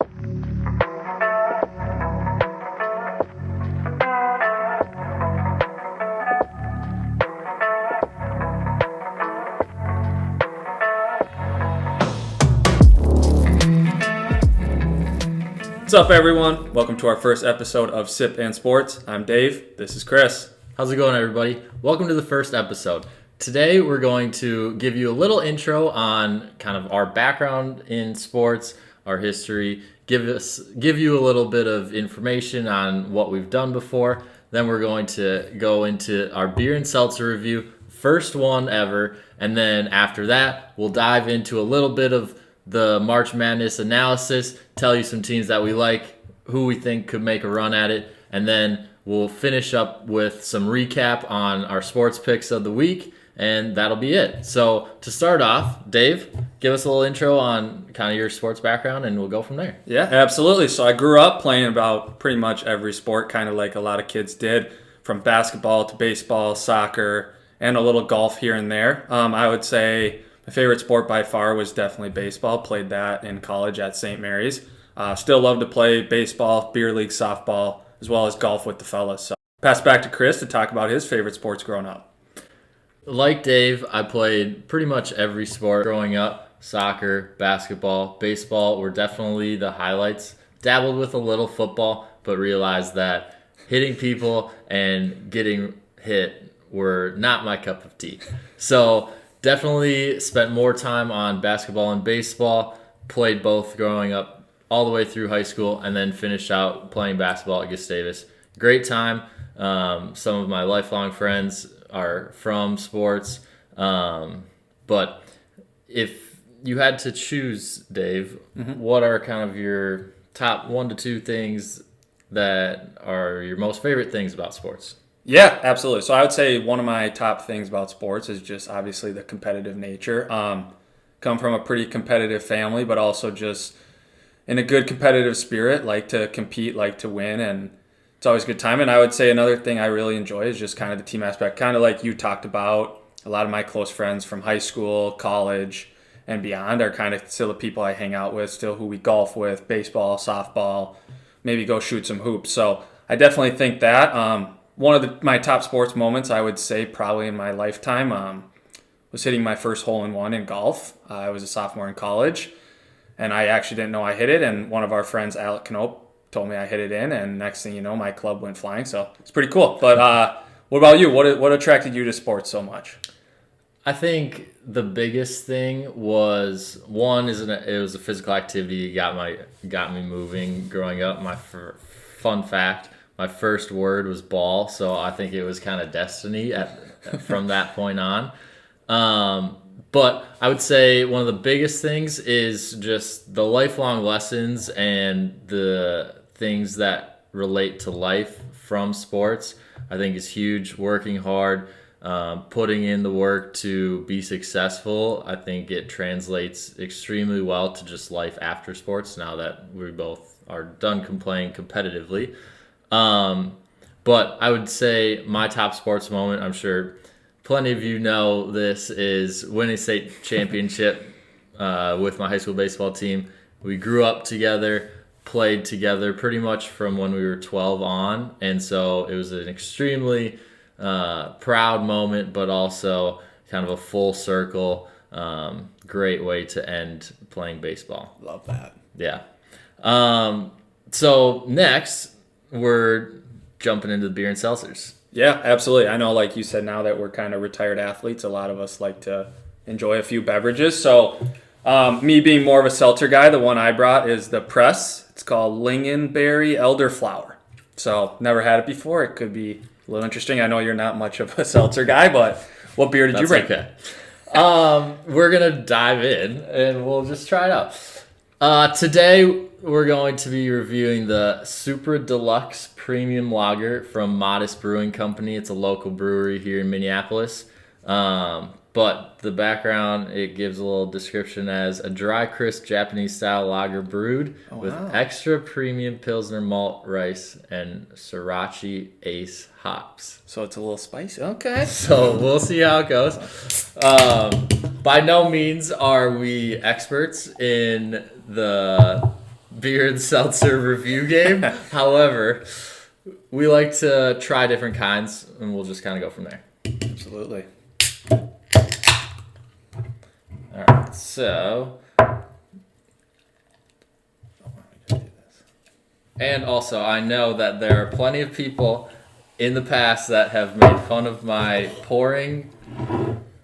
What's up, everyone? Welcome to our first episode of Sip and Sports. I'm Dave. This is Chris. How's it going, everybody? Welcome to the first episode. Today, we're going to give you a little intro on kind of our background in sports, our history, give you a little bit of information on what we've done before. Then we're going to go into our beer and seltzer review, first one ever. And then after that, we'll dive into a little bit of the March Madness analysis, tell you some teams that we like, who we think could make a run at it, and then we'll finish up with some recap on our sports picks of the week, and that'll be it. So to start off, Dave, give us a little intro on kind of your sports background, and we'll go from there. Yeah, absolutely. So I grew up playing about pretty much every sport, kind of like a lot of kids did, from basketball to baseball, soccer, and a little golf here and there. I would say my favorite sport by far was definitely baseball. Played that in college at St. Mary's. Still love to play baseball, beer league, softball, as well as golf with the fellas. So pass back to Chris to talk about his favorite sports growing up. Like Dave, I played pretty much every sport growing up. Soccer, basketball, baseball were definitely the highlights. Dabbled with a little football, but realized that hitting people and getting hit were not my cup of tea. So definitely spent more time on basketball and baseball. Played both growing up all the way through high school, and then finished out playing basketball at Gustavus. Great time. Some of my lifelong friends are from sports. But if you had to choose, Dave, what are kind of your top 1 to 2 things that are your most favorite things about sports? Yeah, absolutely. So I would say one of my top things about sports is just obviously the competitive nature. Come from a pretty competitive family, but also just in a good competitive spirit, like to compete, like to win, and it's always a good time. And I would say another thing I really enjoy is just kind of the team aspect, kind of like you talked about. A lot of my close friends from high school, college, and beyond are kind of still the people I hang out with, still who we golf with, baseball, softball, maybe go shoot some hoops. So I definitely think that. One of my top sports moments, I would say probably in my lifetime, was hitting my first hole-in-one in golf. I was a sophomore in college, and I actually didn't know I hit it, and one of our friends, Alec Knope, told me I hit it in, and next thing you know, my club went flying, so it's pretty cool. But what about you? What attracted you to sports so much? I think the biggest thing was it was a physical activity. It got me moving growing up. My fun fact, my first word was ball, so I think it was kind of destiny from that point on. But I would say one of the biggest things is just the lifelong lessons and the things that relate to life from sports. I think is huge. Working hard, putting in the work to be successful. I think it translates extremely well to just life after sports now that we both are done playing competitively. But I would say my top sports moment, I'm sure plenty of you know this, is winning state championship with my high school baseball team. We grew up together, played together pretty much from when we were 12 on, and so it was an extremely proud moment, but also kind of a full circle, great way to end playing baseball. Love that. Yeah. So next, we're jumping into the beer and seltzers. Yeah, absolutely. I know, like you said, now that we're kind of retired athletes, a lot of us like to enjoy a few beverages. So me being more of a seltzer guy, the one I brought is the Press. It's called Lingonberry Elderflower. So never had it before. It could be a little interesting. I know you're not much of a seltzer guy, but what beer did you bring? Okay. We're going to dive in, and we'll just try it out. Today, we're going to be reviewing the Supra Deluxe Premium Lager from Modist Brewing Company. It's a local brewery here in Minneapolis. But the background, it gives a little description as a dry, crisp Japanese-style lager brewed with extra premium Pilsner malt, rice, and Sriracha Ace hops. So it's a little spicy. Okay. So we'll see how it goes. By no means are we experts in the beer and seltzer review game. However, we like to try different kinds, and we'll just kind of go from there. Absolutely. All right, so. And also, I know that there are plenty of people in the past that have made fun of my pouring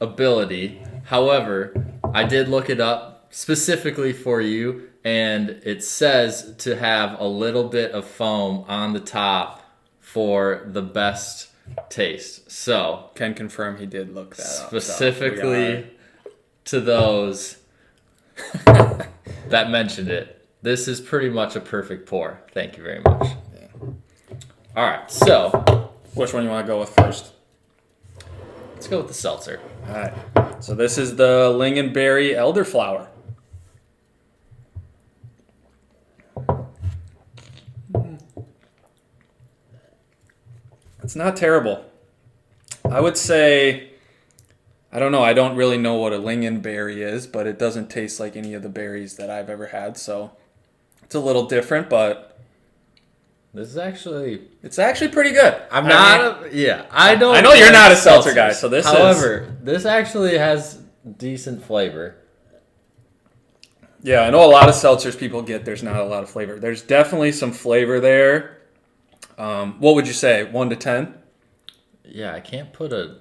ability. However, I did look it up specifically for you, and it says to have a little bit of foam on the top for the best taste. So, Can confirm he did look that up. specifically to those that mentioned it, this is pretty much a perfect pour. Thank you very much. Yeah. All right, so Which one you want to go with first? let's go with the seltzer. All right. So this is the Lingonberry Elderflower. It's not terrible. I would say, I don't know. I don't really know what a lingonberry is, but it doesn't taste like any of the berries that I've ever had. So it's a little different, but This is actually. it's actually pretty good. I know you're not a seltzer guy, so this is. However, this actually has decent flavor. Yeah, I know a lot of seltzers people get. There's not a lot of flavor. There's definitely some flavor there. What would you say? 1 to 10? Yeah, I can't put a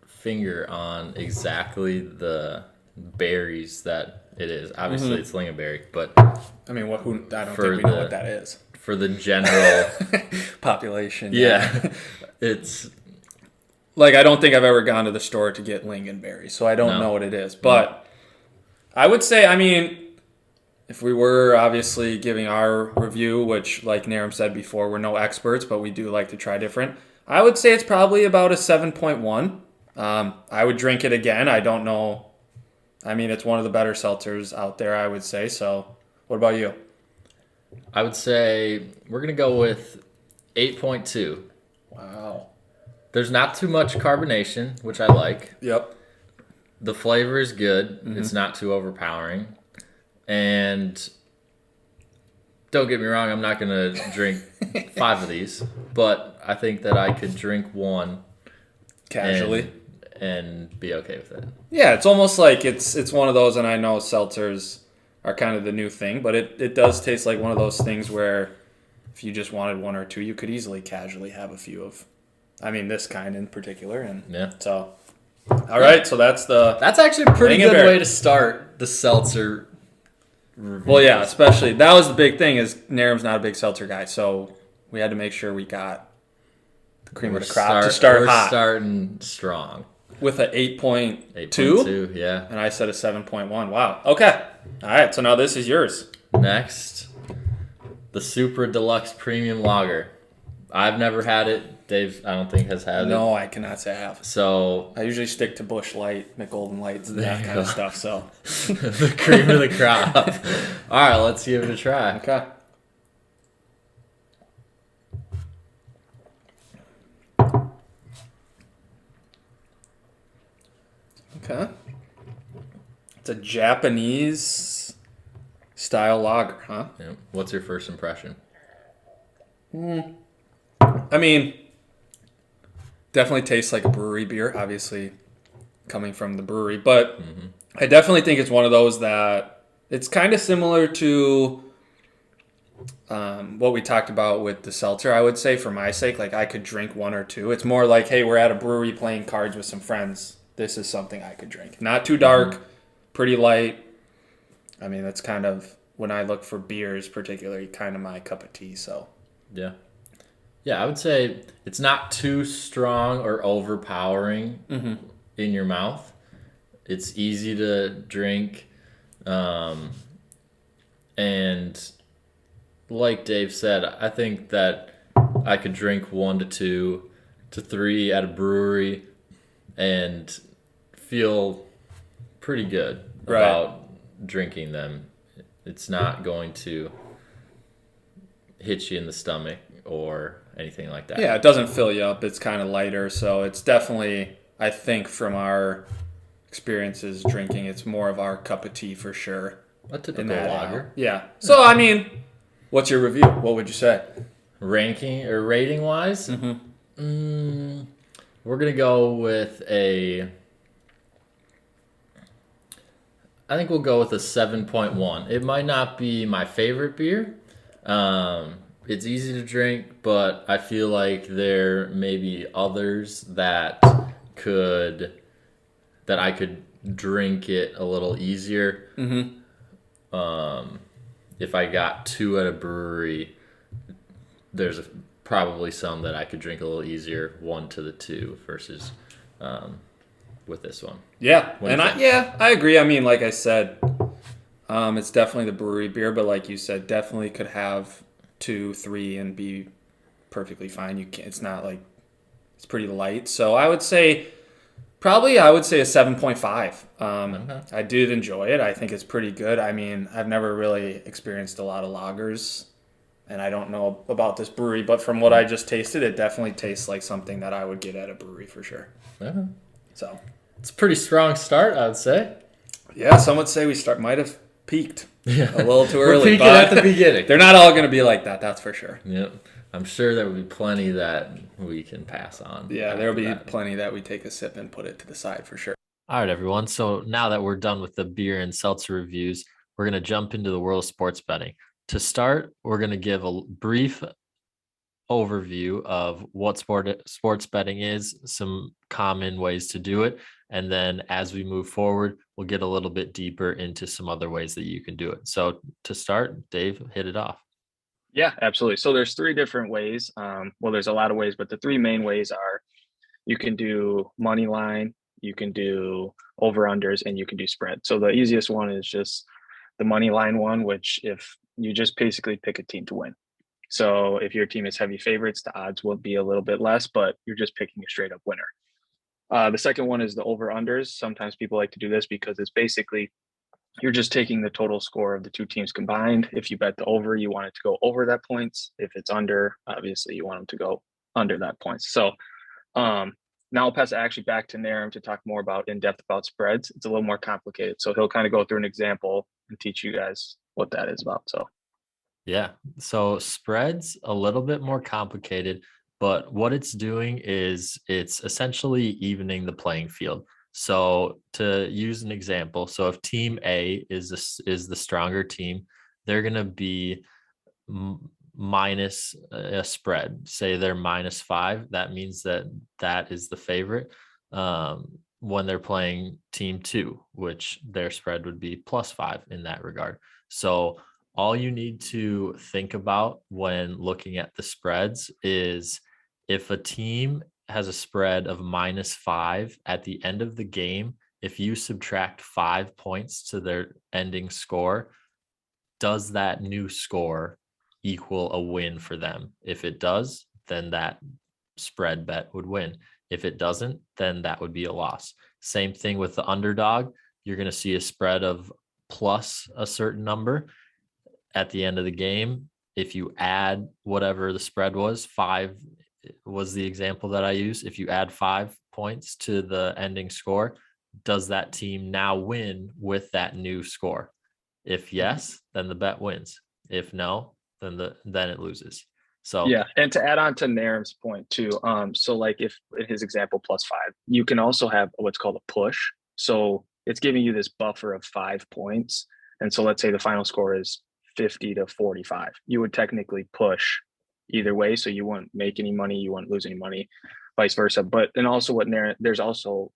finger on exactly the berries that it is. Obviously, it's lingonberry, but I mean, I don't For think we know the- what that is. for the general, Population. yeah, it's Like, I don't think I've ever gone to the store to get lingonberry, so I don't No. know what it is. But I would say, I mean, if we were obviously giving our review, which, like Naram said before, we're no experts, but we do like to try different. I would say it's probably about a 7.1. I would drink it again. I don't know. I mean, it's one of the better seltzers out there, I would say. So, what about you? I would say we're going to go with 8.2. Wow. There's not too much carbonation, which I like. Yep. The flavor is good. It's not too overpowering. And don't get me wrong, I'm not going to drink 5 of these, but I think that I could drink one Casually. and be okay with it. Yeah, it's almost like it's one of those, and I know seltzers are kind of the new thing, but it does taste like one of those things where if you just wanted 1 or 2, you could easily casually have a few of, I mean, this kind in particular. And Yeah. so, all right, so that's That's actually a pretty good Lingonberry. way to start the seltzer review. well, yeah, especially that was the big thing is Naram's not a big seltzer guy, so we had to make sure we got the cream of the crop to start we're hot starting strong. with a 8.2, 8.2, yeah. and I said a 7.1. Wow. Okay. All right, so now this is yours. Next, the Supra Deluxe Premium Lager. I've never had it. Dave, I don't think, has had it. No, I cannot say I have. So, I usually stick to Bush Light, McGolden Lights, and There that you kind of go. stuff. So, the cream of the crop. All right, let's give it a try. okay. Okay. It's a Japanese style lager, huh? Yeah. What's your first impression? I mean, definitely tastes like a brewery beer, obviously coming from the brewery, but I definitely think it's one of those that it's kind of similar to what we talked about with the seltzer, I would say, for my sake. Like, I could drink 1 or 2. It's more like, hey, we're at a brewery playing cards with some friends. This is something I could drink. Not too dark, pretty light. I mean, that's kind of, when I look for beers, particularly, kind of my cup of tea, so. Yeah. Yeah, I would say it's not too strong or overpowering in your mouth. It's easy to drink. And like Dave said, I think that I could drink 1 to 2 to 3 at a brewery and feel pretty good Right. about drinking them. It's not going to hit you in the stomach or anything like that. Yeah, it doesn't fill you up. It's kind of lighter, so it's definitely, I think, from our experiences drinking, it's more of our cup of tea for sure. A in typical that ale. lager. Yeah. So I mean, what's your review? What would you say? Ranking or rating wise, we're gonna go with a. I think we'll go with a 7.1. It might not be my favorite beer. It's easy to drink, but I feel like there may be others could that I could drink it a little easier. If I got two at a brewery, there's probably some that I could drink a little easier, one to the two versus with this one. Yeah, What do and you think? I agree. I mean, like I said, it's definitely the brewery beer, but like you said, definitely could have 2, 3, and be perfectly fine. You can't. It's not like it's pretty light. So I would say a 7.5. Okay. I did enjoy it. I think it's pretty good. I mean, I've never really experienced a lot of lagers, and I don't know about this brewery, but from what I just tasted, it definitely tastes like something that I would get at a brewery for sure. Okay. So, It's a pretty strong start, I would say. yeah, some would say we might have peaked Yeah. a little too We're early, peaking but at the beginning. they're not all going to be like that. That's for sure. Yep. I'm sure there will be plenty that we can pass on. Yeah, there'll be that. plenty that we take a sip and put it to the side for sure. All right, everyone. So now that we're done with the beer and seltzer reviews, we're going to jump into the world of sports betting. To start, we're going to give a brief overview of what sports betting is, some common ways to do it, and then as we move forward, we'll get a little bit deeper into some other ways that you can do it. So to start, Dave, hit it off. Yeah, absolutely. So there's three different ways. Well, there's a lot of ways, but the three main ways are you can do money line, you can do over unders, and you can do spread. So the easiest one is just the money line one, which if you just basically pick a team to win. So if your team is heavy favorites, the odds will be a little bit less, but you're just picking a straight up winner. The second one is the over unders. Sometimes people like to do this because it's basically you're just taking the total score of the two teams combined. If you bet the over, you want it to go over that points. If it's under, obviously you want them to go under that points. So now I'll pass it actually back to Naram to talk more about in depth about spreads. It's a little more complicated. So he'll kind of go through an example and teach you guys what that is about. So Yeah. So spreads a little bit more complicated, but what it's doing is it's essentially evening the playing field. So to use an example, so if team A is the stronger team, they're going to be minus a spread. Say they're -5. That means that is the favorite. When they're playing team 2, which their spread would be +5 in that regard. So all you need to think about when looking at the spreads is if a team has a spread of -5 at the end of the game, if you subtract 5 points to their ending score, does that new score equal a win for them? If it does, then that spread bet would win. If it doesn't, then that would be a loss. Same thing with the underdog. You're going to see a spread of plus a certain number at the end of the game. If you add whatever the spread was, 5 was the example that I used. If you add 5 points to the ending score, does that team now win with that new score? If yes, then the bet wins. If no, then it loses. So yeah, and to add on to Naram's point too, so like if in his example +5, you can also have what's called a push. So it's giving you this buffer of 5 points. And so let's say the final score is 50 to 45. You would technically push either way. So you wouldn't make any money, you wouldn't lose any money, vice versa. But and also there's also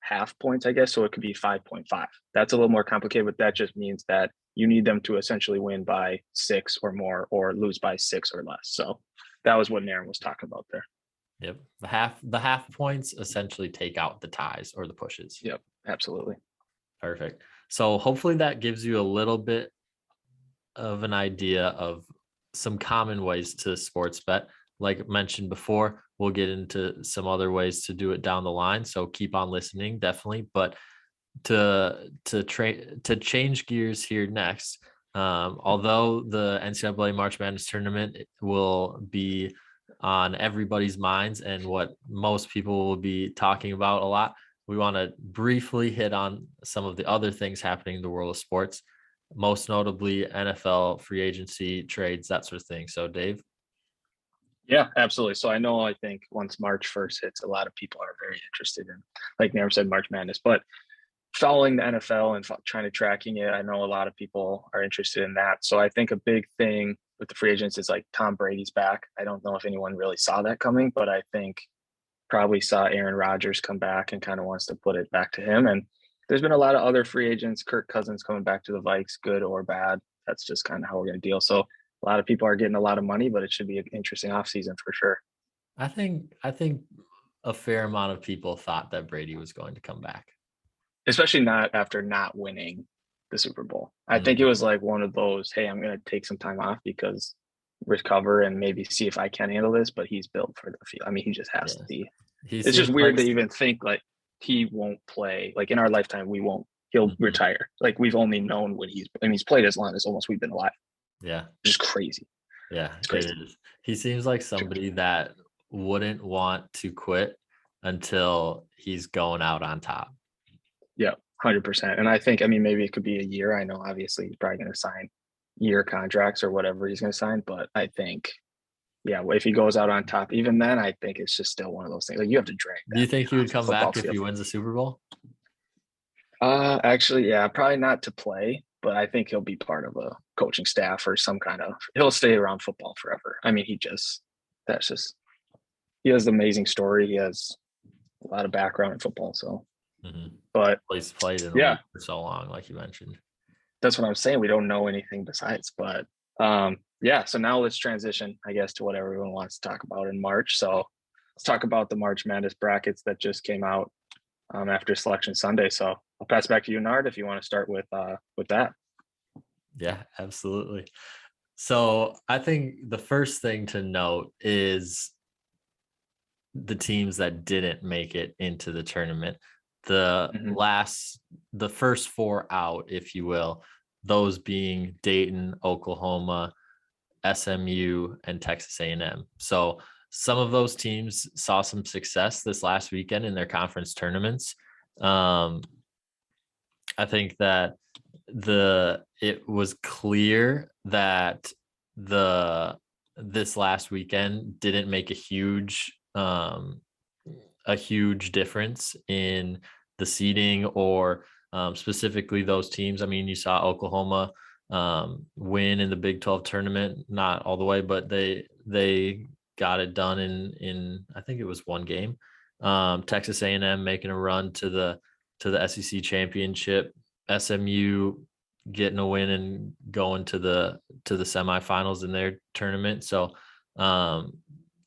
half points, I guess. So it could be 5.5. That's a little more complicated, but that just means that you need them to essentially win by 6 or more or lose by 6 or less. So that was what Naram was talking about there. yep, the half points essentially take out the ties or the pushes. Yep, absolutely. Perfect. So hopefully that gives you a little bit of an idea of some common ways to sports bet. Like mentioned before, we'll get into some other ways to do it down the line. So keep on listening, definitely. But to change gears here next, although the NCAA March Madness tournament will be on everybody's minds and what most people will be talking about a lot, we want to briefly hit on some of the other things happening in the world of sports. most notably NFL free agency trades, that sort of thing. So, Dave? Yeah, absolutely. So I think once March 1st hits, a lot of people are very interested in, like Nair said, March Madness. But following the NFL and trying to tracking it, I know a lot of people are interested in that. So I think a big thing with the free agents is like Tom Brady's back. I don't know if anyone really saw that coming, but I think probably saw Aaron Rodgers come back and kind of wants to put it back to him. And there's been a lot of other free agents, Kirk Cousins coming back to the Vikes, good or bad. That's just kind of how we're going to deal. So a lot of people are getting a lot of money, but it should be an interesting offseason for sure. I think a fair amount of people thought that Brady was going to come back. Especially not after not winning the Super Bowl. I think it was like one of those, hey, I'm going to take some time off because recover and maybe see if I can handle this, but he's built for the field. I mean, he just has to be. It's just weird to even think like he won't play. Like in our lifetime, he'll retire. Like we've only known when he's played as long as almost we've been alive. Yeah. Just crazy. Yeah, it's crazy. It is. He seems like somebody that wouldn't want to quit until he's going out on top. Yeah, 100%. And I think, I mean, maybe it could be a year. I know obviously he's probably going to sign year contracts or whatever he's going to sign, but I think, yeah, if he goes out on top, even then, I think it's just still one of those things. Like you have to drag. Do you think he would come back if he wins the Super Bowl? Actually, yeah, probably not to play, but I think he'll be part of a coaching staff or some kind of. He'll stay around football forever. I mean, he has an amazing story. He has a lot of background in football, so. But he's played in the league for so long, like you mentioned. That's what I'm saying. We don't know anything besides, but yeah. So now let's transition, I guess, to what everyone wants to talk about in March. So let's talk about the March Madness brackets that just came out after Selection Sunday. So I'll pass back to you, Nard, if you want to start with that. Yeah, absolutely. So I think the first thing to note is the teams that didn't make it into the tournament. The first four out, if you will, those being Dayton, Oklahoma, SMU, and Texas A&M. So some of those teams saw some success this last weekend in their conference tournaments. I think that it was clear that this last weekend didn't make a huge difference in the seeding or specifically those teams. I mean, you saw Oklahoma win in the Big 12 tournament, not all the way, but they got it done in I think it was one game. Texas A&M making a run to the SEC championship, SMU getting a win and going to the semifinals in their tournament. So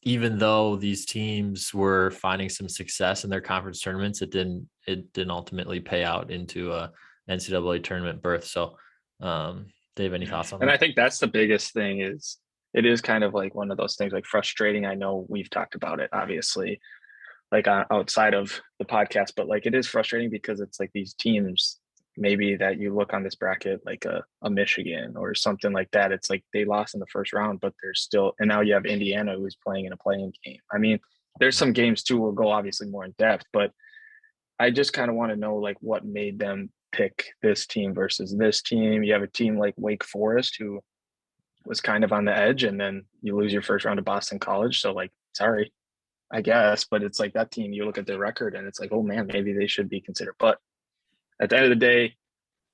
even though these teams were finding some success in their conference tournaments, it didn't ultimately pay out into a NCAA tournament berth. So, Dave, any thoughts on that? And I think that's the biggest thing is it is kind of like one of those things like frustrating. I know we've talked about it, obviously, like outside of the podcast, but like it is frustrating because it's like these teams maybe that you look on this bracket like a Michigan or something like that. It's like they lost in the first round, but they're still, and now you have Indiana who's playing in a playing game. I mean, there's some games too, we'll go obviously more in depth, but I just kind of want to know like what made them pick this team versus this team. You have a team like Wake Forest who was kind of on the edge, and then you lose your first round to Boston College. So like, sorry, I guess, but it's like that team, you look at their record and it's like, oh man, maybe they should be considered. But at the end of the day,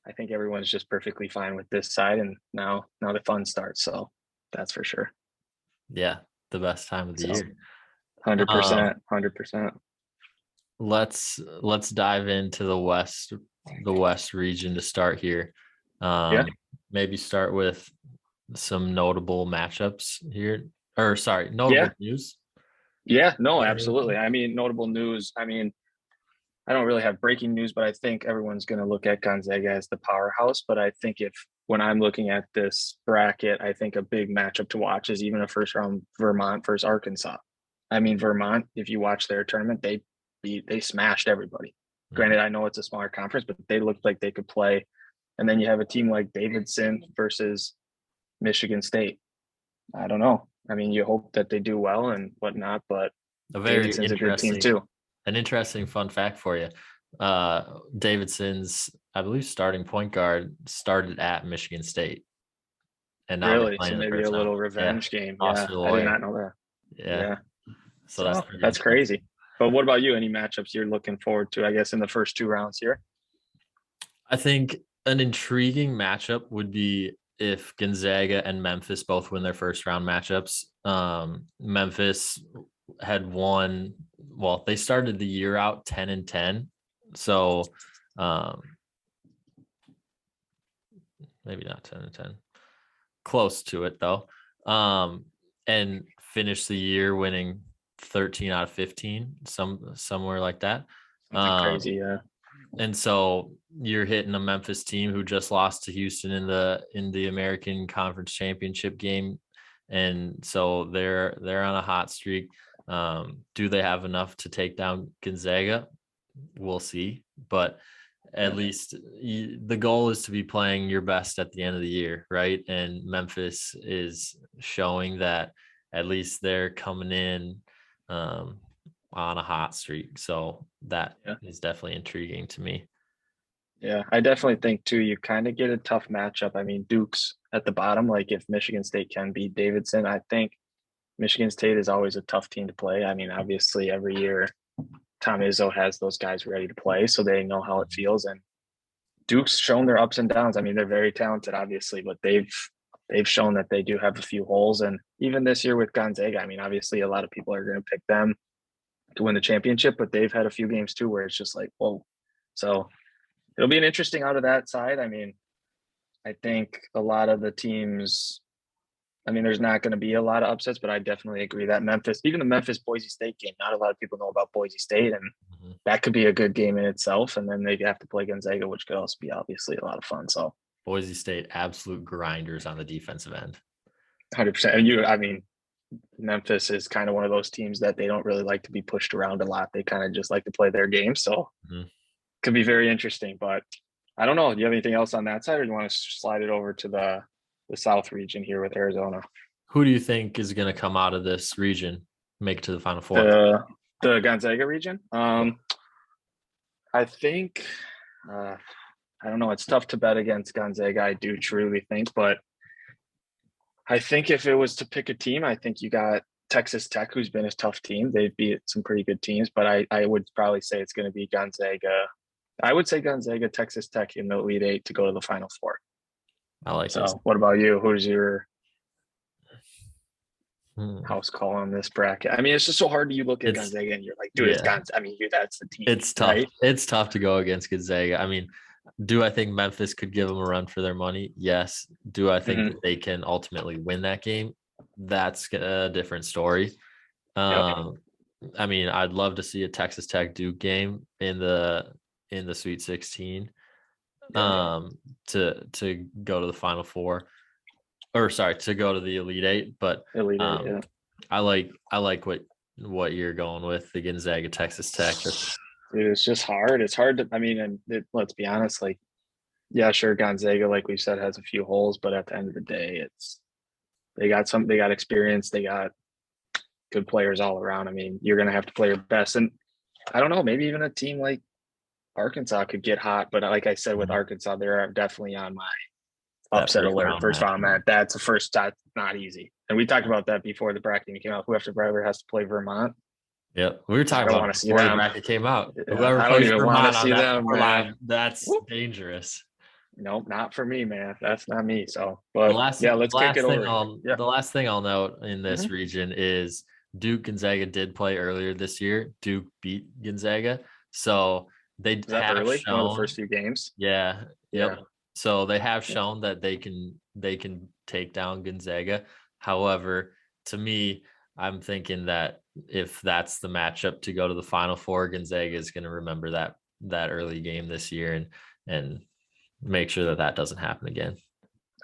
I think everyone's just perfectly fine with this side, and now the fun starts. So that's for sure. Yeah, the best time of the year. 100%. Let's dive into the West region to start here. Maybe start with some notable matchups here, or sorry, notable news. Yeah, no, absolutely. I mean, notable news. I mean, I don't really have breaking news, but I think everyone's going to look at Gonzaga as the powerhouse. But I think when I'm looking at this bracket, I think a big matchup to watch is even a first round Vermont versus Arkansas. I mean, Vermont, if you watch their tournament, they smashed everybody. Mm-hmm. Granted, I know it's a smaller conference, but they looked like they could play. And then you have a team like Davidson versus Michigan State. I don't know. I mean, you hope that they do well and whatnot, but Davidson's a good team too. An interesting fun fact for you. Davidson's, I believe, starting point guard started at Michigan State, and now they're Really? So playing the maybe a first round. little Yeah, revenge game. Yeah, lost to the I did lawyer. not know that. Yeah, Yeah. so that's So pretty that's interesting. crazy. But what about you? Any matchups you're looking forward to, I guess, in the first 2 rounds here? I think an intriguing matchup would be if Gonzaga and Memphis both win their first round matchups. Memphis had won, well, they started the year out 10-10. So maybe not 10-10. Close to it though. And finished the year winning 13 out of 15, somewhere like that. Something crazy, yeah. And so you're hitting a Memphis team who just lost to Houston in the American Conference Championship game, and so they're on a hot streak. Do they have enough to take down Gonzaga? We'll see, but at least the goal is to be playing your best at the end of the year, right? And Memphis is showing that at least they're coming in on a hot streak. So that is definitely intriguing to me. Yeah, I definitely think too, you kind of get a tough matchup. I mean, Duke's at the bottom. Like if Michigan State can beat Davidson, I think Michigan State is always a tough team to play. I mean, obviously every year Tom Izzo has those guys ready to play, so they know how it feels. And Duke's shown their ups and downs. I mean, they're very talented, obviously, but they've shown that they do have a few holes. And even this year with Gonzaga, I mean, obviously a lot of people are going to pick them to win the championship, but they've had a few games too where it's just like, whoa. So it'll be an interesting out of that side. I mean, I think a lot of the teams, I mean, there's not going to be a lot of upsets, but I definitely agree that Memphis, even the Memphis Boise State game, not a lot of people know about Boise State, and that could be a good game in itself. And then they have to play Gonzaga, which could also be obviously a lot of fun. So Boise State, absolute grinders on the defensive end. 100%. And I mean, Memphis is kind of one of those teams that they don't really like to be pushed around a lot. They kind of just like to play their game. So could be very interesting, but I don't know. Do you have anything else on that side, or do you want to slide it over to the South region here with Arizona? Who do you think is going to come out of this region, make it to the Final Four? The Gonzaga region. I think I don't know. It's tough to bet against Gonzaga. I do truly think, but I think if it was to pick a team, I think you got Texas Tech, who's been a tough team. They beat some pretty good teams, but I would probably say it's going to be Gonzaga. I would say Gonzaga, Texas Tech in the Elite Eight to go to the Final Four. I like so. this. What about you? Who's your house call on this bracket? I mean, it's just so hard. You look at Gonzaga and you're like, dude, it's Gonzaga. I mean, dude, that's the team. It's tough. Right? It's tough to go against Gonzaga. I mean, do I think Memphis could give them a run for their money? Yes. Do I think that they can ultimately win that game? That's a different story. I mean, I'd love to see a Texas Tech Duke game in the Sweet 16 to go to the Final Four, or sorry, to go to the Elite Eight. But Elite Eight, I like what you're going with, the Gonzaga Texas Tech. Dude, it's just hard. It's hard to, I mean, and let's be honest, like, yeah, sure, Gonzaga, like we said, has a few holes, but at the end of the day, they got experience, they got good players all around. I mean, you're gonna have to play your best, and I don't know, maybe even a team like Arkansas could get hot, but like I said, with Arkansas, they're definitely on my upset alert. First round match. That's the first. That's not easy. And we talked about that before the bracket came out. Whoever has to play Vermont. Yep, we were talking about it before the bracket came out. Whoever I don't plays even want Vermont to see them, man. That's dangerous. Nope, not for me, man. That's not me. So, but let's kick it over. The last thing I'll note in this region is Duke Gonzaga did play earlier this year. Duke beat Gonzaga, so they have early? shown One of the first few games. Yeah. So they have shown that they can take down Gonzaga. However, to me, I'm thinking that if that's the matchup to go to the Final Four, Gonzaga is going to remember that early game this year and make sure that doesn't happen again.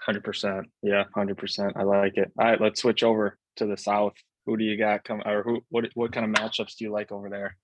100%. Yeah, 100%. I like it. All right, let's switch over to the South. Who do you got what kind of matchups do you like over there?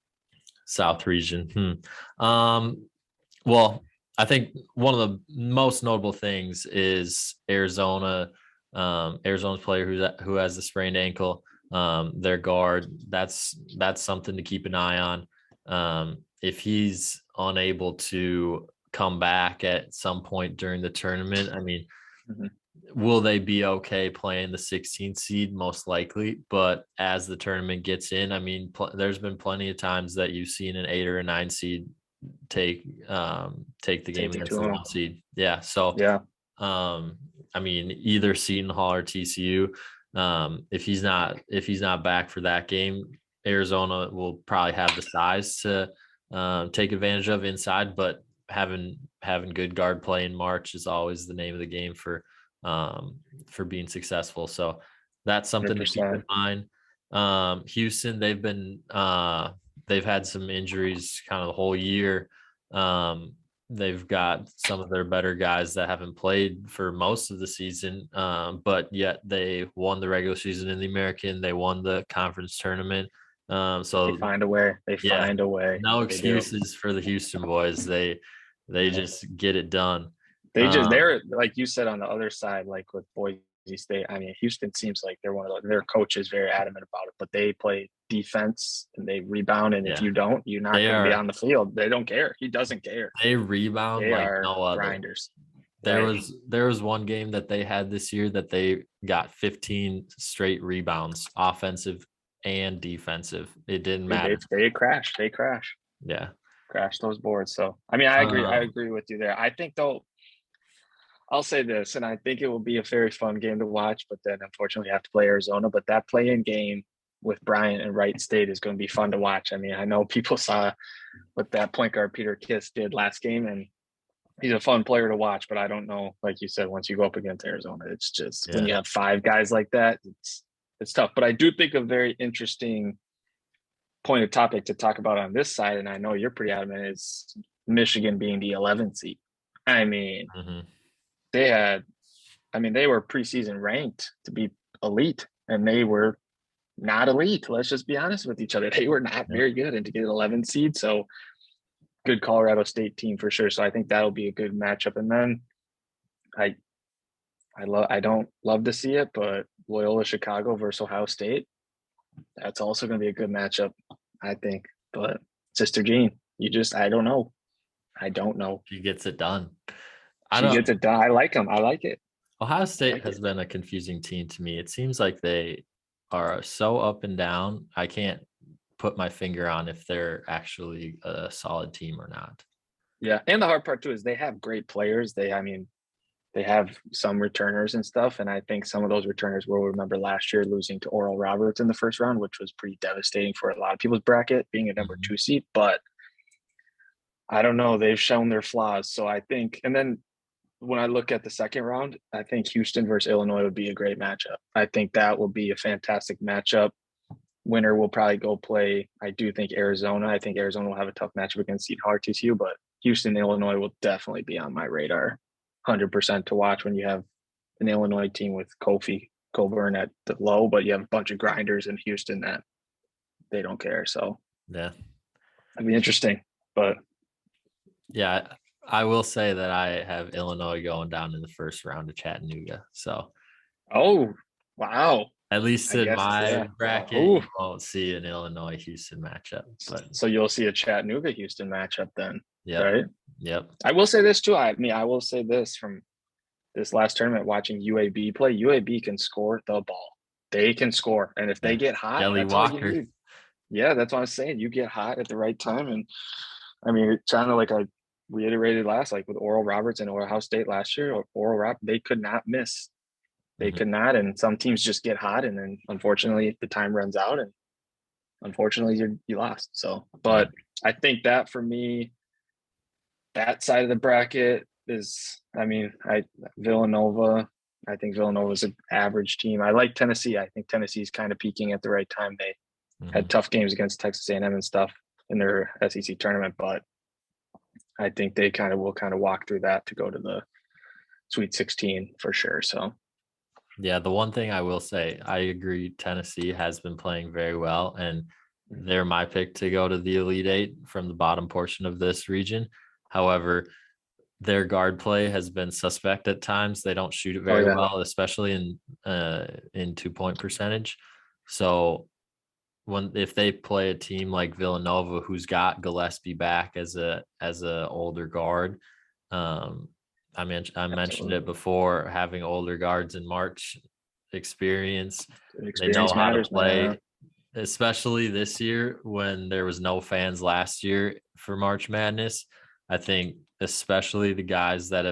South region. Well, I think one of the most notable things is Arizona. Arizona's player who has the sprained ankle. Their guard. That's something to keep an eye on. If he's unable to come back at some point during the tournament, I mean, Mhm. will they be okay playing the 16th seed? Most likely. But as the tournament gets in, I mean, there's been plenty of times that you've seen an 8 or a 9 seed take the game Take it against to the him. 1 seed. Yeah. So, Yeah, I mean, either Seton Hall or TCU. If he's not back for that game, Arizona will probably have the size to take advantage of inside, but having good guard play in March is always the name of the game for being successful. So that's something to keep in 100%. mind. Houston, they've had some injuries kind of the whole year. They've got some of their better guys that haven't played for most of the season, but yet they won the regular season in the American. They won the conference tournament. They So find a way. They yeah, find a way. no They do. excuses for the Houston boys. They just get it done. They're like you said on the other side, like with Boise State. I mean, Houston seems like they're one of their coach is very adamant about it, but they play defense and they rebound. And if Yeah, you don't, you're not they going to be are on the field. They don't care. He doesn't care. they rebound They like are no other. grinders. There Right. was one game that they had this year that they got 15 straight rebounds, offensive and defensive. It didn't Dude, matter. they crash. They Yeah. crash those boards. So I mean, I agree. I Um, agree with you there. I think though, I'll say this, and I think it will be a very fun game to watch. But then, unfortunately, you have to play Arizona. But that play-in game with Bryant and Wright State is going to be fun to watch. I mean, I know people saw what that point guard Peter Kiss did last game, and he's a fun player to watch. But I don't know, like you said, once you go up against Arizona, it's just when yeah. you have five guys like that, it's tough. But I do think a very interesting point of topic to talk about on this side, and I know you're pretty adamant, is Michigan being the 11th seed. I mean, Mhm. they had, I mean, they were preseason ranked to be elite, and they were not elite. Let's just be honest with each other. They were not Yeah. very good, and to get an 11 seed, so good Colorado State team for sure. So I think that'll be a good matchup. And then I, I don't love to see it, but Loyola Chicago versus Ohio State, that's also going to be a good matchup, I think. But Sister Jean, I don't know. I don't know. She gets it done. I She don't gets it done. I like him. I like it. Ohio I State like has it. been a confusing team to me. It seems like they are so up and down. I can't put my finger on if they're actually a solid team or not. Yeah. And the hard part too is they have great players. I mean, they have some returners and stuff. And I think some of those returners will remember last year losing to Oral Roberts in the first round, which was pretty devastating for a lot of people's bracket, being a number Mhm. 2 seed. But I don't know. They've shown their flaws. So I think, and then when I look at the second round, I think Houston versus Illinois would be a great matchup. I think that will be a fantastic matchup. Winner will probably go play. I do think Arizona. I think Arizona will have a tough matchup against Seton Hall TCU, but Houston, Illinois will definitely be on my radar, 100% to watch when you have an Illinois team with Kofi Coburn at the low, but you have a bunch of grinders in Houston that they don't care. So Yeah. it'd be interesting. But Yeah. I will say that I have Illinois going down in the first round to Chattanooga. So oh wow, at least I in guess my yeah. bracket, Oh, you won't see an Illinois Houston matchup. But so you'll see a Chattanooga Houston matchup then, yep. right? Yep. I will say this too. I mean, I will say this from this last tournament watching UAB play. UAB can score the ball. They can score, and if they Yeah. get hot, Jelly that's all you Walker. need. Yeah, that's what I'm saying. You get hot at the right time, and I mean, it's kind of like I reiterated like with Oral Roberts and Ohio State last year. Oral Roberts, they could not miss. They Mhm. could not, and some teams just get hot, and then unfortunately the time runs out, and unfortunately you lost. So, Yeah. but I think that for me, that side of the bracket is, I mean, Villanova. I think Villanova is an average team. I like Tennessee. I think Tennessee's kind of peaking at the right time. They had Mhm. tough games against Texas A&M and stuff in their SEC tournament, but I think they kind of will kind of walk through that to go to the Sweet 16 for sure. So Yeah, the one thing I will say, I agree Tennessee has been playing very well, and they're my pick to go to the Elite Eight from the bottom portion of this region. However, their guard play has been suspect at times. They don't shoot it oh very yeah, well, especially in 2-point percentage. So if they play a team like Villanova, who's got Gillespie back as a older guard. I mentioned it before, having older guards in March experience. They know Experience how to matters, man. play, especially this year when there was no fans last year for March Madness. I think especially the guys that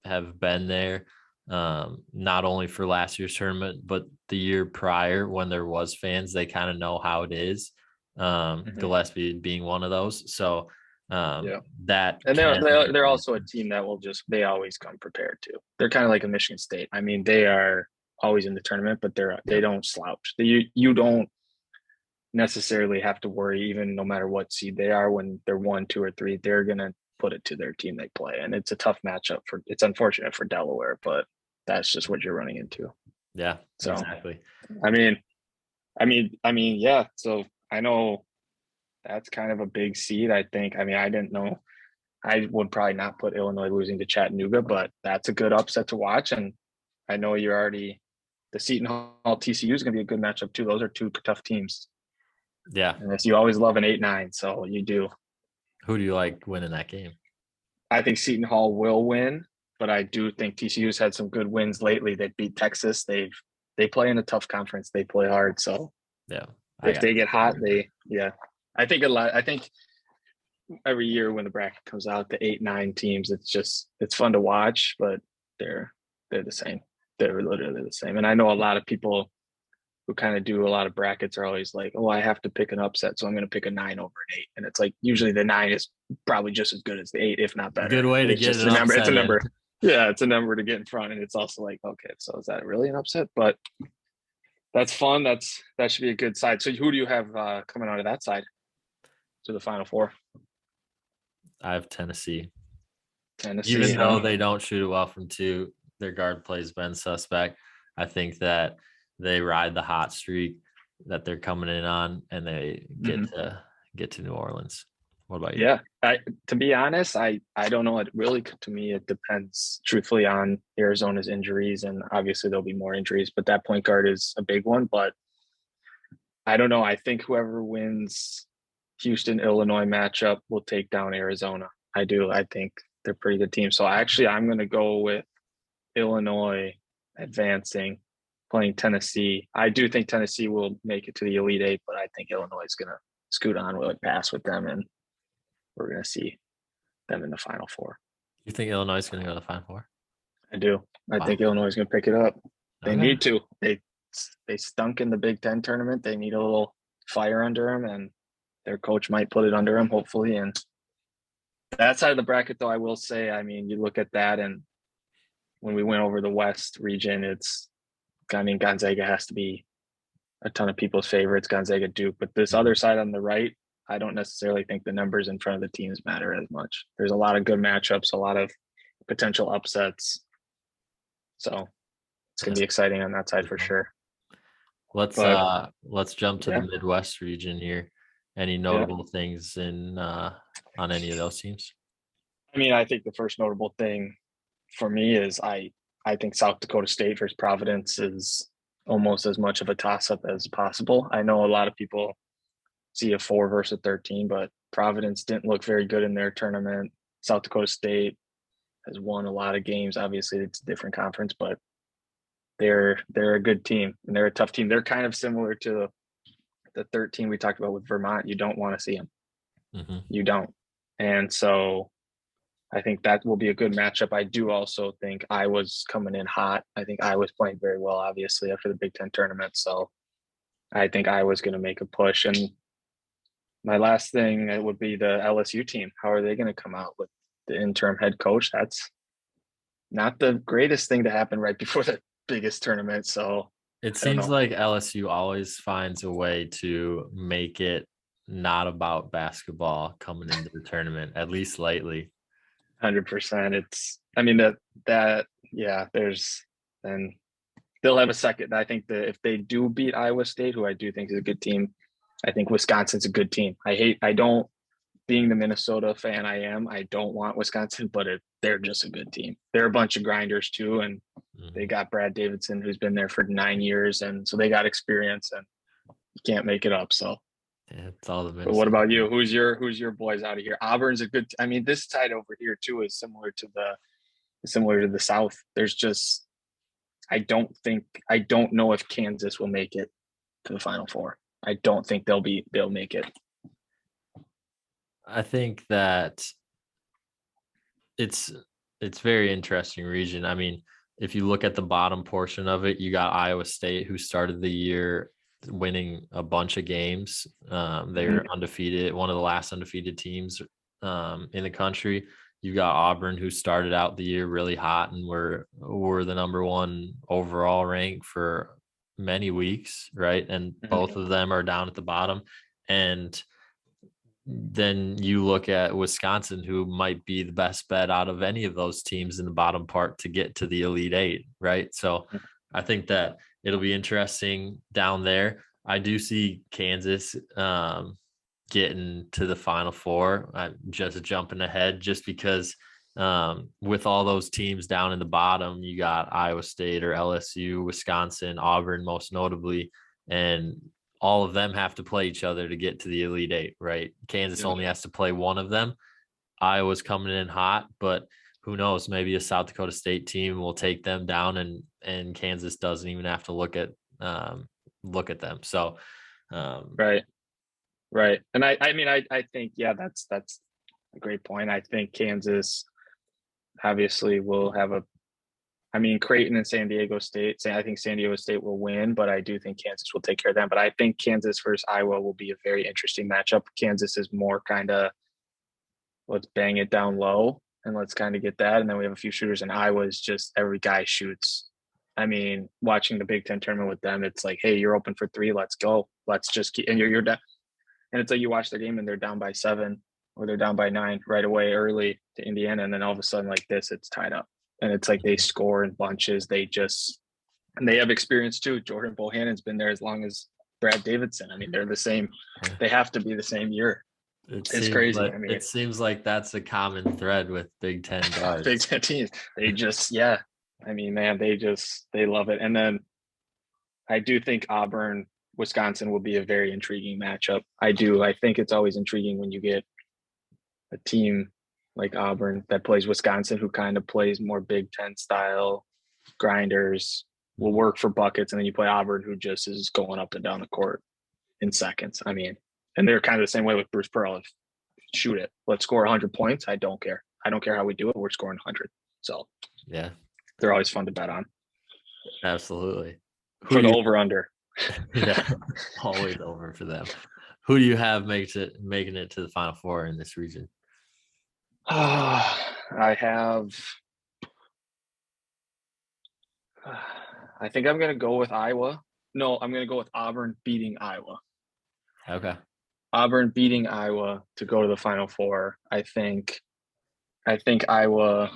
have been there, not only for last year's tournament, but the year prior when there was fans, they kind of know how it is. Gillespie being one of those. So Yeah. that And can they're also a team that they always come prepared too. They're kind of like a Michigan State. I mean, they are always in the tournament, but they don't slouch. You don't necessarily have to worry, even no matter what seed they are, when they're 1, 2, or 3, they're gonna put it to their team they play. And it's a tough matchup it's unfortunate for Delaware, but that's just what you're running into. Yeah, So exactly. I mean, yeah. So I know that's kind of a big seed, I think. I mean, I didn't know. I would probably not put Illinois losing to Chattanooga, but that's a good upset to watch. And I know you're already the Seton Hall TCU is going to be a good matchup too. Those are two tough teams. Yeah. And you always love an 8-9, so you do. Who do you like winning that game? I think Seton Hall will win, but I do think TCU's had some good wins lately. They beat Texas. They play in a tough conference. They play hard. So yeah, if they get hot, I think I think every year when the bracket comes out, the 8-9 teams, it's fun to watch, but they're the same. They're literally the same. And I know a lot of people who kind of do a lot of brackets are always like, oh, I have to pick an upset, so I'm going to pick a 9 over an 8. And it's like usually the 9 is probably just as good as the 8, if not better. Good way to get an upset. It's a number. Yeah, it's a number to get in front, and it's also like, okay, so is that really an upset? But that's fun. That should be a good side. So who do you have coming out of that side to the Final Four? I have Tennessee. Tennessee, even though they don't shoot it well from 2, their guard play has been suspect. I think that they ride the hot streak that they're coming in on, and they get to New Orleans. What about you? Yeah, to be honest, I don't know. It really, to me, it depends truthfully on Arizona's injuries, and obviously there'll be more injuries, but that point guard is a big one. But I don't know. I think whoever wins Houston Illinois matchup will take down Arizona. I do. I think they're a pretty good team. So actually, I'm going to go with Illinois advancing, playing Tennessee. I do think Tennessee will make it to the Elite Eight, but I think Illinois is going to scoot on, will pass with them, and we're going to see them in the Final Four. You think Illinois is going to go to the Final Four? I do. I think Illinois is going to pick it up. They need to. They stunk in the Big Ten tournament. They need a little fire under them, and their coach might put it under them, hopefully. And that side of the bracket, though, I will say, I mean, you look at that, and when we went over the West region, Gonzaga has to be a ton of people's favorites, Gonzaga, Duke. But this other side on the right, I don't necessarily think the numbers in front of the teams matter as much. There's a lot of good matchups, a lot of potential upsets. So it's going to be exciting on that side for sure. Let's jump to the Midwest region here. Any notable things on any of those teams? I mean, I think the first notable thing for me is I think South Dakota State versus Providence is almost as much of a toss-up as possible. I know a lot of people see a 4 versus a 13, but Providence didn't look very good in their tournament. South Dakota State has won a lot of games. Obviously, it's a different conference, but they're a good team, and they're a tough team. They're kind of similar to the 13 we talked about with Vermont. You don't want to see them. Mm-hmm. You don't. And so I think that will be a good matchup. I do also think Iowa's coming in hot. I think Iowa's playing very well, obviously, after the Big Ten tournament. So I think Iowa's going to make a push. And my last thing would be the LSU team. How are they going to come out with the interim head coach? That's not the greatest thing to happen right before the biggest tournament. So it seems like LSU always finds a way to make it not about basketball coming into the tournament, at least lately. 100%. Then they'll have a second. I think that if they do beat Iowa State, who I do think is a good team, I think Wisconsin's a good team. Being the Minnesota fan I don't want Wisconsin, but they're just a good team. They're a bunch of grinders too, and they got Brad Davidson, who's been there for 9 years, and so they got experience. And You can't make it up. So, Yeah, it's all the but what Minnesota. about you? Who's your boys out of here? Auburn's a good. I mean, this side over here too is similar to the South. There's just I don't know if Kansas will make it to the Final Four. I don't think they'll make it. I think that it's very interesting region. I mean, if you look at the bottom portion of it, you got Iowa State, who started the year winning a bunch of games. They're undefeated, one of the last undefeated teams in the country. You got Auburn, who started out the year really hot and were the number one overall rank for many weeks, right? And both of them are down at the bottom. And then you look at Wisconsin, who might be the best bet out of any of those teams in the bottom part to get to the Elite Eight, right? So I think that it'll be interesting down there. I do see Kansas getting to the Final Four. I'm just jumping ahead just because with all those teams down in the bottom, you got Iowa State or LSU, Wisconsin, Auburn, most notably, and all of them have to play each other to get to the Elite Eight, right? Kansas only has to play one of them. Iowa's coming in hot, but who knows? Maybe a South Dakota State team will take them down, and Kansas doesn't even have to look at them. So, Right. And I mean, I think, yeah, that's a great point. I think Kansas obviously will have I mean, Creighton and San Diego State. I think San Diego State will win, but I do think Kansas will take care of them. But I think Kansas versus Iowa will be a very interesting matchup. Kansas is more kind of let's bang it down low and let's kind of get that. And then we have a few shooters, and Iowa is just every guy shoots. I mean, watching the Big Ten tournament with them, it's like, hey, you're open for three. Let's go. Let's just keep, and you're down. And it's like you watch their game and they're down by 7 or they're down by 9 right away early to Indiana. And then all of a sudden, like this, it's tied up. And it's like they score in bunches. And they have experience too. Jordan Bohannon's been there as long as Brad Davidson. I mean, they're the same. They have to be the same year. It's crazy. I mean, it seems like that's a common thread with Big Ten guards. Big Ten teams. They just, yeah. I mean, man, they love it. And then I do think Auburn, Wisconsin will be a very intriguing matchup. I do. I think it's always intriguing when you get a team like Auburn that plays Wisconsin, who kind of plays more Big Ten style grinders, will work for buckets, and then you play Auburn, who just is going up and down the court in seconds. I mean, and they're kind of the same way with Bruce Pearl. Shoot it. Let's score 100 points. I don't care. I don't care how we do it. We're scoring 100. So yeah, they're always fun to bet on. Absolutely. For the over-under. Yeah, always over for them. Who do you have making it to the Final Four in this region? I think I'm going to go with Iowa. No, I'm going to go with Auburn beating Iowa. Okay. Auburn beating Iowa to go to the Final Four. I think Iowa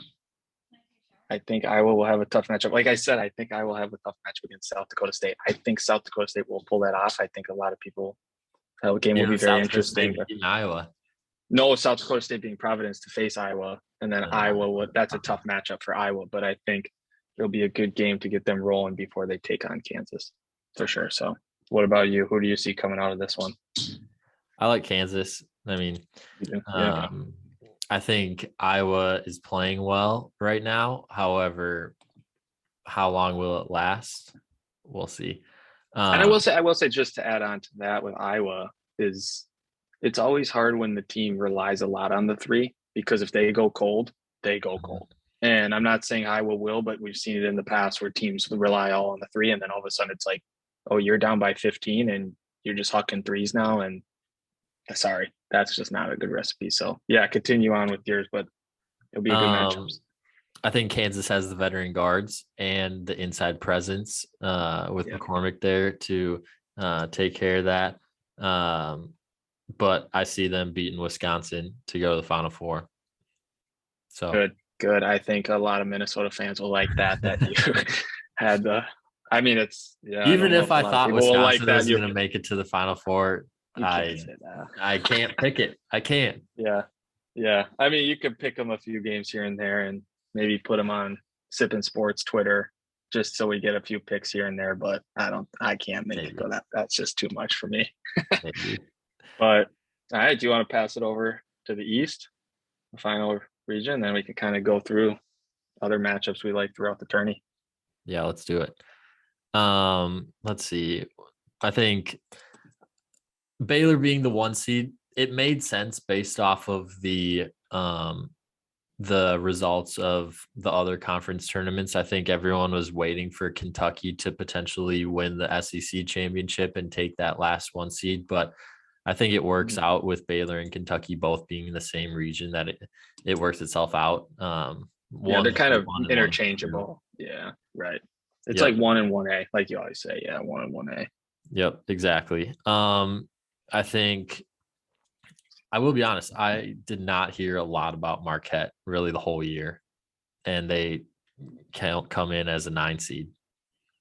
will have a tough matchup. Like I said, I think Iowa will have a tough matchup against South Dakota State. I think South Dakota State will pull that off. I think a lot of people, that game will be very interesting. Iowa. No, South Dakota State being Providence to face Iowa, and then Iowa. That's a tough matchup for Iowa, but I think it'll be a good game to get them rolling before they take on Kansas, for sure. So, what about you? Who do you see coming out of this one? I like Kansas. I mean, I think Iowa is playing well right now. However, how long will it last? We'll see. And I will say, just to add on to that with Iowa, is it's always hard when the team relies a lot on the three, because if they go cold, they go cold. And I'm not saying Iowa will, but we've seen it in the past where teams rely all on the three, and then all of a sudden it's like, oh, you're down by 15 and you're just hucking threes now, and sorry, that's just not a good recipe. So yeah, continue on with yours, but it'll be a good matchup. I think Kansas has the veteran guards and the inside presence with McCormick there to take care of that. But I see them beating Wisconsin to go to the Final Four. So good. I think a lot of Minnesota fans will like that you had the. I mean, it's even if I thought Wisconsin was going to make it to the Final Four, I can't pick it. I can't. Yeah. I mean, you could pick them a few games here and there, and maybe put them on Sippin' Sports Twitter just so we get a few picks here and there, but I can't make it Maybe. go that's just too much for me. Maybe. But all right, do you want to pass it over to the East, the final region? Then we can kind of go through other matchups we like throughout the tourney. Yeah, let's do it. Let's see. I think Baylor being the 1 seed, it made sense based off of the results of the other conference tournaments. I think everyone was waiting for Kentucky to potentially win the SEC championship and take that last 1 seed, but I think it works out with Baylor and Kentucky both being in the same region that it works itself out. Yeah, they're One's kind a of 1 and one's a 2. interchangeable. Yeah, right. It's Yep. like 1 and 1A, like you always say. Yeah, 1 and 1A. Yep, exactly. I think I will be honest, I did not hear a lot about Marquette really the whole year, and they can't come in as a 9 seed.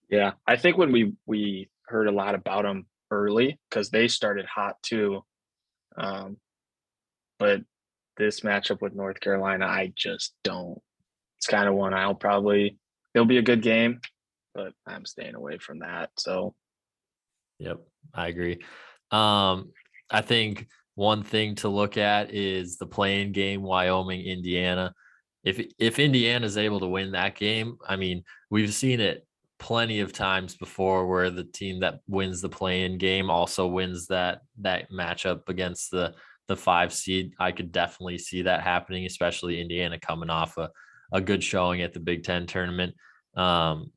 Yeah, I think when we heard a lot about them early because they started hot too. Um, but this matchup with North Carolina, I just don't. It's kind of one it'll be a good game, but I'm staying away from that. So Yep, I agree. I think one thing to look at is the playing game, Wyoming, Indiana. If Indiana is able to win that game, I mean, we've seen it plenty of times before where the team that wins the playing game also wins that matchup against the 5 seed. I could definitely see that happening, especially Indiana coming off a good showing at the Big Ten tournament. And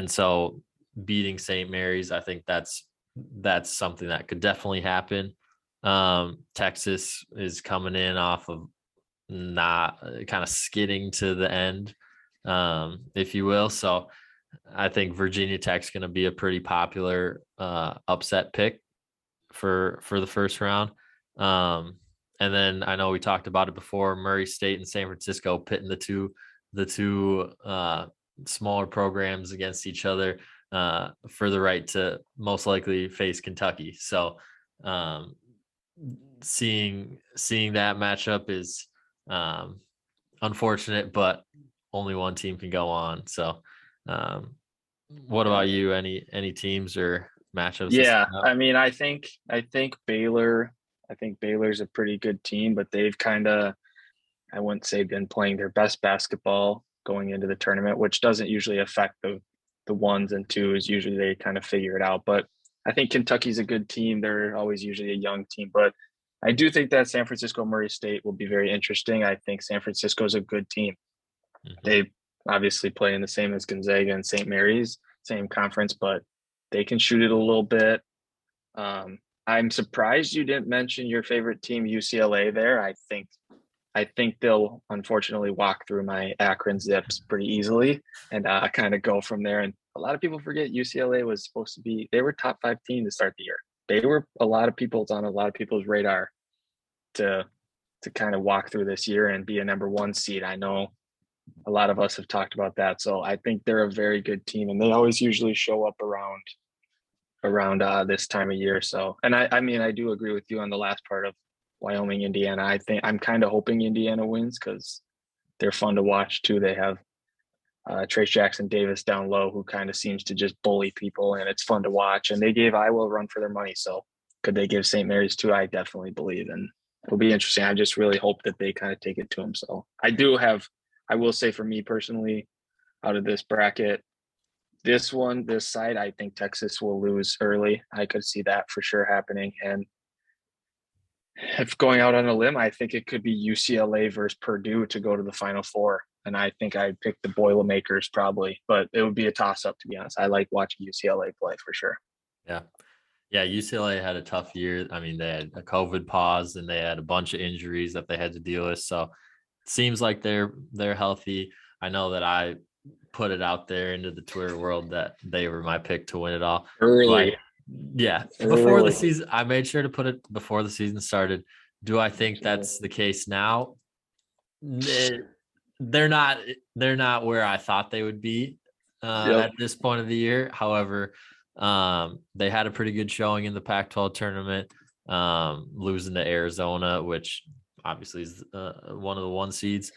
so beating St. Mary's, I think that's something that could definitely happen. Texas is coming in off of not kind of skidding to the end, if you will. So I think Virginia Tech's going to be a pretty popular upset pick for the first round. And then I know we talked about it before, Murray State and San Francisco pitting the two smaller programs against each other for the right to most likely face Kentucky. So seeing that matchup is unfortunate, but only one team can go on. So what about you? Any teams or matchups? yeah, I mean, I think Baylor's a pretty good team, but they've kind of, I wouldn't say been playing their best basketball going into the tournament, which doesn't usually affect the 1s and 2s. Usually they kind of figure it out. But I think Kentucky's a good team. They're always usually a young team. But I do think that San Francisco Murray State will be very interesting. I think San Francisco is a good team. Mm-hmm. They obviously play in the same as Gonzaga and St. Mary's, same conference, but they can shoot it a little bit. I'm surprised you didn't mention your favorite team, UCLA, there. I think they'll unfortunately walk through my Akron Zips pretty easily and kind of go from there. And a lot of people forget UCLA was supposed to be, they were top 5 team to start the year. They were on a lot of people's radar to kind of walk through this year and be a number 1 seed. I know a lot of us have talked about that. So I think they're a very good team, and they always usually show up around this time of year. So, and I mean, I do agree with you on the last part of Wyoming, Indiana. I think I'm kind of hoping Indiana wins because they're fun to watch too. They have Trace Jackson Davis down low, who kind of seems to just bully people, and it's fun to watch. And they gave Iowa a run for their money. So could they give St. Mary's too? I definitely believe, and it'll be interesting. I just really hope that they kind of take it to them. So I will say for me personally, out of this bracket, this side, I think Texas will lose early. I could see that for sure happening. And if going out on a limb, I think it could be UCLA versus Purdue to go to the Final Four. And I think I'd pick the Boilermakers probably, but it would be a toss-up, to be honest. I like watching UCLA play for sure. Yeah. Yeah, UCLA had a tough year. I mean, they had a COVID pause and they had a bunch of injuries that they had to deal with. So it seems like they're healthy. I know that I put it out there into the Twitter world that they were my pick to win it all. Early. Yeah. Before the season, I made sure to put it before the season started. Do I think that's the case now? They're not where I thought they would be at this point of the year. However, they had a pretty good showing in the Pac-12 tournament, losing to Arizona, which obviously is one of the 1 seeds.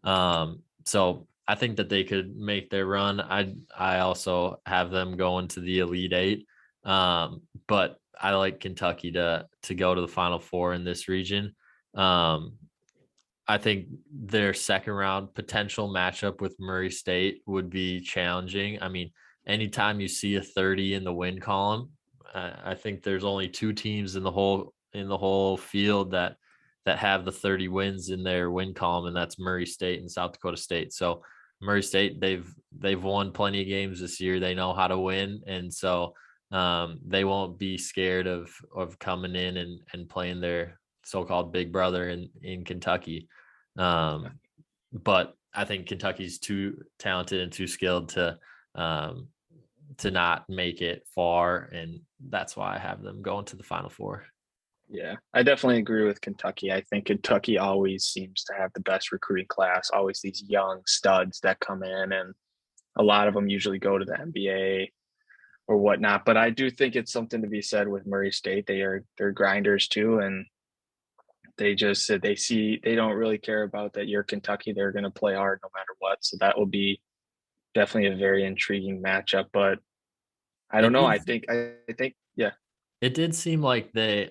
So I think that they could make their run. I also have them going to the Elite Eight, but I like Kentucky to go to the Final Four in this region. I think their second round potential matchup with Murray State would be challenging. I mean, anytime you see a 30 in the win column, I think there's only two teams in the whole field that have the 30 wins in their win column, and that's Murray State and South Dakota State. So Murray State, they've won plenty of games this year. They know how to win, and so they won't be scared of coming in and playing their so-called big brother in Kentucky. But I think Kentucky's too talented and too skilled to not make it far, and that's why I have them going to the Final Four. Yeah, I definitely agree with Kentucky. I think Kentucky always seems to have the best recruiting class, always these young studs that come in, and a lot of them usually go to the NBA or whatnot. But I do think it's something to be said with Murray State. They're grinders too, and they just said they don't really care about that you're Kentucky. They're going to play hard no matter what. So that will be definitely a very intriguing matchup. But I don't know. I think yeah. It did seem like I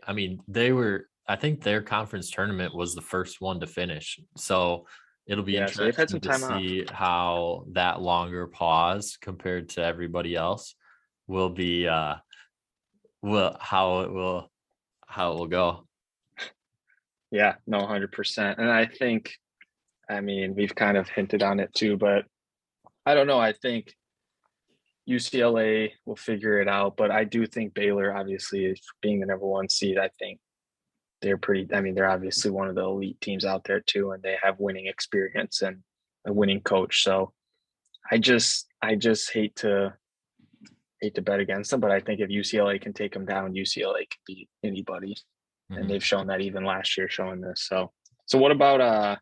think their conference tournament was the first one to finish. So it'll be So they've had some interesting to time off. see how that longer pause compared to everybody else will be how it will go. Yeah, no, 100%. And I mean, we've kind of hinted on it too, but I don't know. I think UCLA will figure it out, but I do think Baylor, obviously, being the number one seed, I think they're obviously one of the elite teams out there too, and they have winning experience and a winning coach. So I just hate to bet against them, but I think if UCLA can take them down, UCLA can beat anybody. And they've shown that even last year showing this. So what about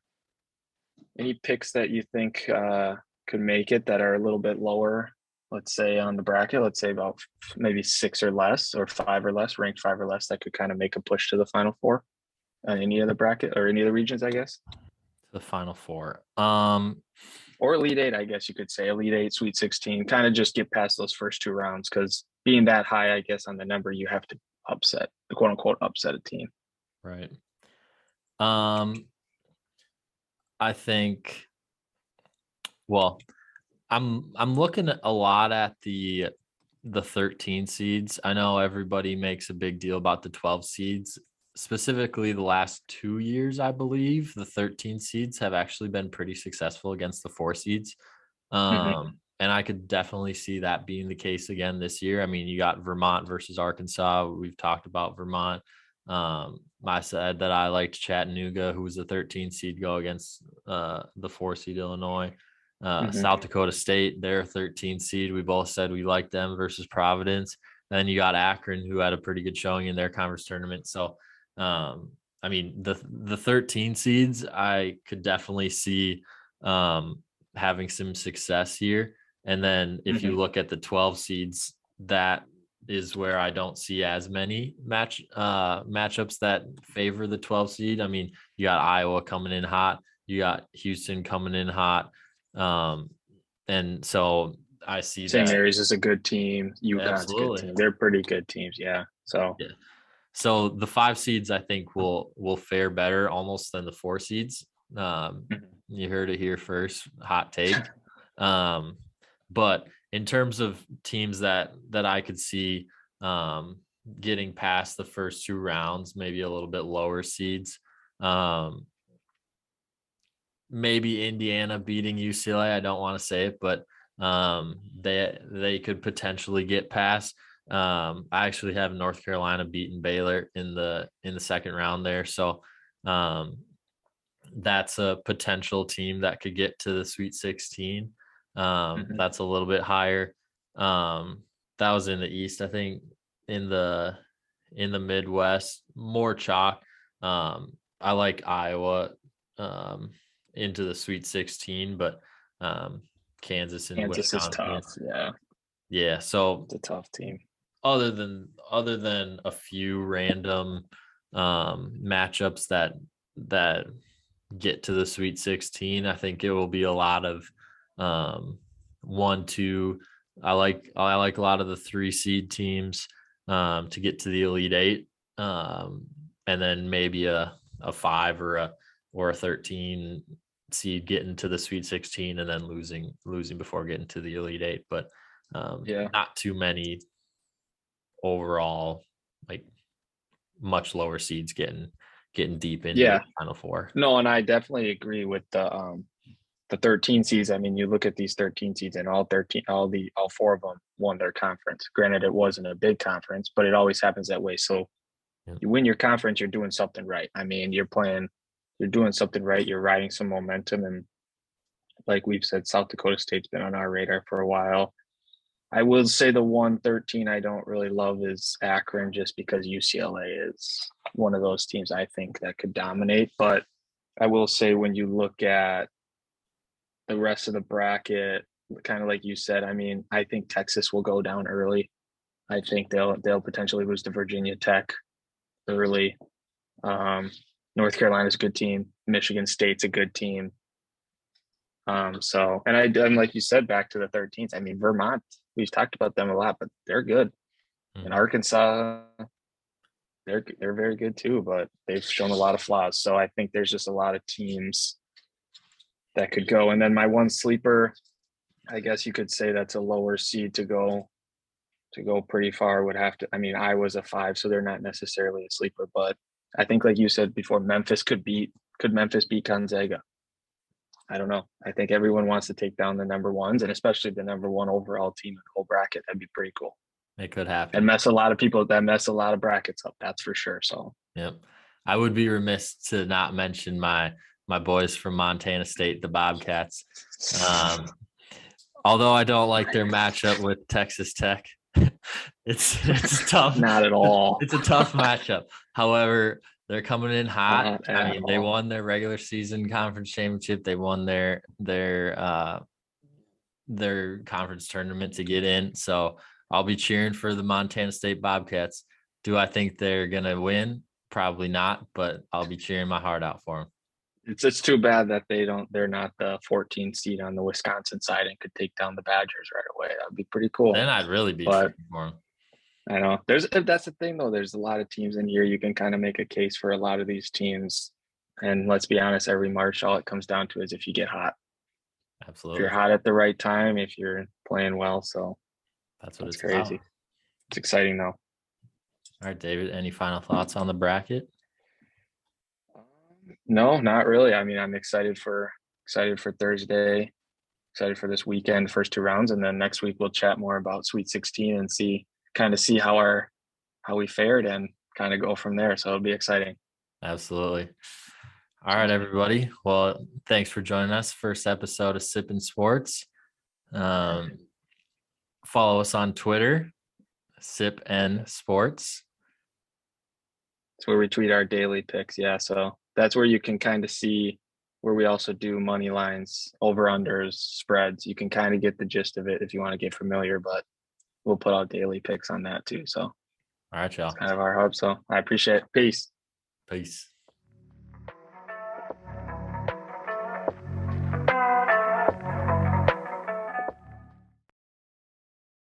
any picks that you think could make it that are a little bit lower, let's say on the bracket, let's say about maybe 6 or less or 5 or less, ranked 5 or less, that could kind of make a push to the Final Four on any of the bracket or any of the regions, I guess? The Final Four. Or Elite Eight, I guess you could say. Elite Eight, Sweet 16, kind of just get past those first 2 rounds, because being that high, I guess, on the number, you have to upset, quote unquote, upset a team. Right. I think, well, I'm looking a lot at the 13 seeds. I know everybody makes a big deal about the 12 seeds. Specifically, the last 2 years, I believe the 13 seeds have actually been pretty successful against the 4 seeds. And I could definitely see that being the case again this year. I mean, you got Vermont versus Arkansas. We've talked about Vermont. I said that I liked Chattanooga, who was the 13 seed, go against the 4 seed Illinois. South Dakota State, their 13 seed. We both said we liked them versus Providence. Then you got Akron, who had a pretty good showing in their conference tournament. So, I mean, the 13 seeds, I could definitely see having some success here. And then if you look at the 12 seeds, that is where I don't see as many matchups that favor the 12 seed. I mean, you got Iowa coming in hot, you got Houston coming in hot, and so I see St. that Mary's is a good team. UConn's a good team. They're pretty good teams, yeah. So the 5 seeds, I think, will fare better almost than the 4 seeds. You heard it here first, hot take. But in terms of teams that I could see getting past the first 2 rounds, maybe a little bit lower seeds, maybe Indiana beating UCLA. I don't want to say it, but they could potentially get past. I actually have North Carolina beating Baylor in the second round there. So that's a potential team that could get to the Sweet 16. That's a little bit higher. That was in the East. I think in the Midwest, more chalk. I like Iowa into the Sweet 16, but Kansas and Wisconsin is tough. Yeah. So it's a tough team. Other than a few random matchups that get to the Sweet 16, I think it will be a lot of 1, 2. I like a lot of the 3 seed teams to get to the Elite Eight, and then maybe a 5 or a 13 seed getting to the Sweet 16 and then losing before getting to the Elite Eight. But not too many overall, like much lower seeds getting deep into the Final Four. No, and I definitely agree with the 13 seeds. I mean, you look at these 13 seeds, and all 4 of them won their conference. Granted, it wasn't a big conference, but it always happens that way. So you win your conference, you're doing something right. I mean, you're doing something right. You're riding some momentum, and like we've said, South Dakota State's been on our radar for a while. I will say the 113 I don't really love is Akron, just because UCLA is one of those teams I think that could dominate. But I will say, when you look at the rest of the bracket, kind of like you said, I mean, I think Texas will go down early. I think they'll potentially lose to Virginia Tech early. North Carolina's a good team. Michigan State's a good team. So, and like you said, back to the 13th. I mean, Vermont, we've talked about them a lot, but they're good. And Arkansas, they're very good too, but they've shown a lot of flaws. So I think there's just a lot of teams that could go. And then my one sleeper, I guess you could say that's a lower seed to go pretty far, would have to, I mean, Iowa's a 5, so they're not necessarily a sleeper, but I think, like you said before, could Memphis beat Gonzaga? I don't know. I think everyone wants to take down the number ones, and especially the number 1 overall team in the whole bracket. That'd be pretty cool. It could happen. And mess a lot of brackets up. That's for sure. So, yep. I would be remiss to not mention my boys from Montana State, the Bobcats. Although I don't like their matchup with Texas Tech, it's tough. Not at all. It's a tough matchup. However, they're coming in hot. I mean, they won their regular season conference championship. They won their conference tournament to get in. So I'll be cheering for the Montana State Bobcats. Do I think they're gonna win? Probably not, but I'll be cheering my heart out for them. It's too bad that they're not the 14 seed on the Wisconsin side and could take down the Badgers right away. That'd be pretty cool. Then I'd really be cheering for them. I know. That's the thing though. There's a lot of teams in here. You can kind of make a case for a lot of these teams. And let's be honest, every March, all it comes down to is if you get hot. Absolutely. If you're hot at the right time, if you're playing well. So that's what it's crazy. about. It's exciting though. All right, David, any final thoughts on the bracket? No, not really. I mean, I'm excited for Thursday, excited for this weekend, first 2 rounds, and then next week we'll chat more about Sweet 16 and see how we fared and kind of go from there. So it'll be exciting. Absolutely. All right, everybody. Well, thanks for joining us. First episode of Sippin' Sports. Follow us on Twitter, Sip and Sports. It's where we tweet our daily picks. Yeah, so that's where you can kind of see where we also do money lines, over-unders, spreads. You can kind of get the gist of it if you want to get familiar, but we'll put out daily picks on that too. So all right, y'all. It's kind of our hub. So I appreciate it. Peace. Peace.